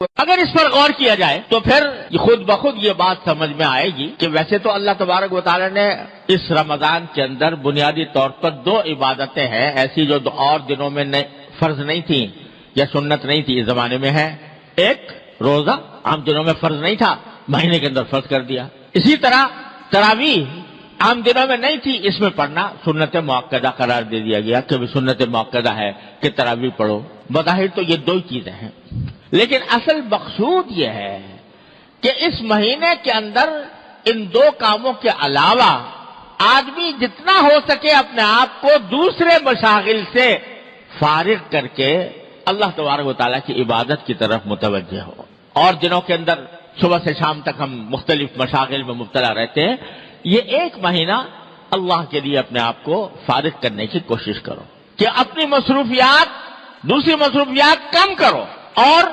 اگر اس پر غور کیا جائے تو پھر خود بخود یہ بات سمجھ میں آئے گی کہ ویسے تو اللہ تبارک و تعالی نے اس رمضان کے اندر بنیادی طور پر دو عبادتیں ہیں ایسی جو اور دنوں میں فرض نہیں تھیں یا سنت نہیں تھی، اس زمانے میں ہے۔ ایک روزہ عام دنوں میں فرض نہیں تھا، مہینے کے اندر فرض کر دیا۔ اسی طرح تراویح عام دنوں میں نہیں تھی، اس میں پڑھنا سنت مؤکدہ قرار دے دیا گیا کہ سنت مؤکدہ ہے کہ تراویح پڑھو۔ بظاہر تو یہ دو ہی چیزیں ہیں، لیکن اصل مقصود یہ ہے کہ اس مہینے کے اندر ان دو کاموں کے علاوہ آدمی جتنا ہو سکے اپنے آپ کو دوسرے مشاغل سے فارغ کر کے اللہ تبارک و تعالیٰ کی عبادت کی طرف متوجہ ہو۔ اور دنوں کے اندر صبح سے شام تک ہم مختلف مشاغل میں مبتلا رہتے ہیں، یہ ایک مہینہ اللہ کے لیے اپنے آپ کو فارغ کرنے کی کوشش کرو کہ اپنی دوسری مصروفیات کم کرو، اور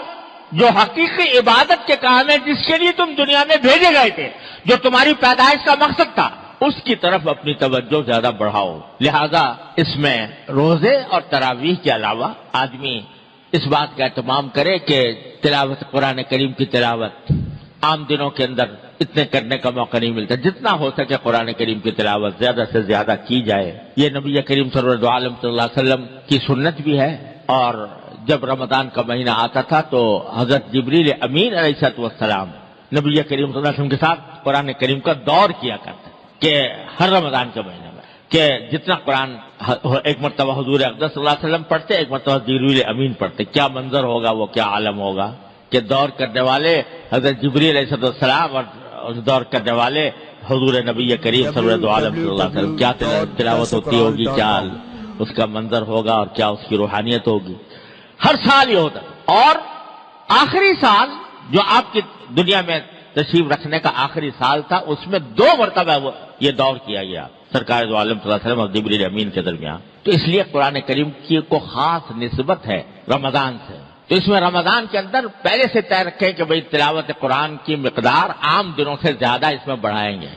جو حقیقی عبادت کے کام ہے جس کے لیے تم دنیا میں بھیجے گئے تھے، جو تمہاری پیدائش کا مقصد تھا، اس کی طرف اپنی توجہ زیادہ بڑھاؤ۔ لہذا اس میں روزے اور تراویح کے علاوہ آدمی اس بات کا اہتمام کرے کہ تلاوت قرآن کریم کی تلاوت عام دنوں کے اندر اتنے کرنے کا موقع نہیں ملتا، جتنا ہو سکے قرآن کریم کی تلاوت زیادہ سے زیادہ کی جائے۔ یہ نبی کریم صلی اللہ علیہ وسلم کی سنت بھی ہے، اور جب رمضان کا مہینہ آتا تھا تو حضرت جبریل امین علیہ السلام نبی کریم صلی اللہ علیہ وسلم کے ساتھ قرآن کریم کا دور کیا کرتے کہ ہر رمضان کے مہینے میں کہ جتنا قرآن ایک مرتبہ حضور اقدس صلی اللہ علیہ وسلم پڑھتے، ایک مرتبہ جبریل امین پڑھتے، کیا منظر ہوگا، وہ کیا عالم ہوگا کہ دور کرنے والے حضرت جبریل علیہ السلام اور دور کرنے والے حضور نبی کریم صلی اللہ علیہ وسلم کیا تلاوت ہوتی ہوگی، کیا اس کا منظر ہوگا اور کیا اس کی روحانیت ہوگی۔ ہر سال یہ ہوتا، اور آخری سال جو آپ کی دنیا میں تشریف رکھنے کا آخری سال تھا، اس میں 2 مرتبہ یہ دور کیا گیا سرکار دو عالم صلی اللہ علیہ وسلم اور جبریل امین کے درمیان۔ تو اس لیے قرآن کریم کی کو خاص نسبت ہے رمضان سے۔ تو اس میں رمضان کے اندر پہلے سے طے رکھیں کہ بھئی تلاوت قرآن کی مقدار عام دنوں سے زیادہ اس میں بڑھائیں گے۔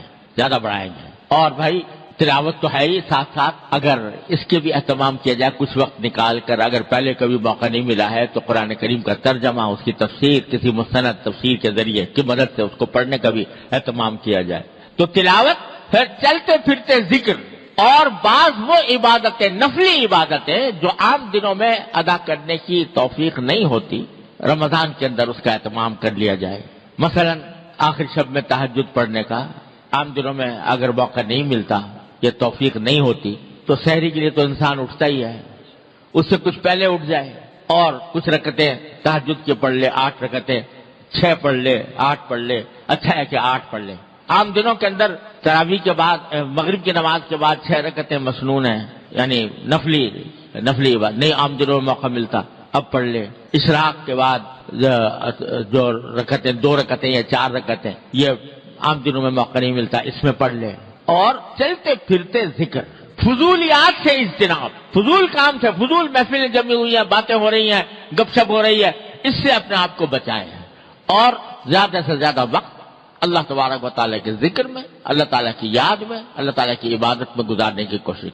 اور بھائی تلاوت تو ہے ہی، ساتھ ساتھ اگر اس کے بھی اہتمام کیا جائے کچھ وقت نکال کر، اگر پہلے کبھی موقع نہیں ملا ہے تو قرآن کریم کا ترجمہ، اس کی تفسیر کسی مستند تفسیر کے ذریعے کی مدد سے اس کو پڑھنے کا بھی اہتمام کیا جائے۔ تو تلاوت، پھر چلتے پھرتے ذکر، اور بعض وہ عبادتیں، نفلی عبادتیں جو عام دنوں میں ادا کرنے کی توفیق نہیں ہوتی، رمضان کے اندر اس کا اہتمام کر لیا جائے۔ مثلا آخر شب میں تہجد پڑھنے کا عام دنوں میں اگر موقع نہیں ملتا، یہ توفیق نہیں ہوتی، تو سحری کے لیے تو انسان اٹھتا ہی ہے، اس سے کچھ پہلے اٹھ جائے اور کچھ رکعتیں تہجد کے پڑھ لے، 8 رکعتیں، 6 پڑھ لے، 8 پڑھ لے، اچھا ہے کہ 8 پڑھ لے۔ عام دنوں کے اندر تراویح کے بعد، مغرب کی نماز کے بعد 6 رکعتیں مسنون ہیں، یعنی نفلی عبادت نہیں عام دنوں میں موقع ملتا، اب پڑھ لے۔ اشراق کے بعد جو رکعتیں، 2 رکعتیں یا 4 رکعتیں، یہ عام دنوں میں موقع نہیں ملتا، اس میں پڑھ لے۔ اور چلتے پھرتے ذکر، فضولیات سے اجتناب، فضول کام سے، فضول محفلیں جمی ہوئی ہیں، باتیں ہو رہی ہیں، گپ شپ ہو رہی ہے، اس سے اپنے آپ کو بچائیں، اور زیادہ سے زیادہ وقت اللہ تبارک و تعالیٰ کے ذکر میں، اللہ تعالیٰ کی یاد میں، اللہ تعالیٰ کی عبادت میں گزارنے کی کوشش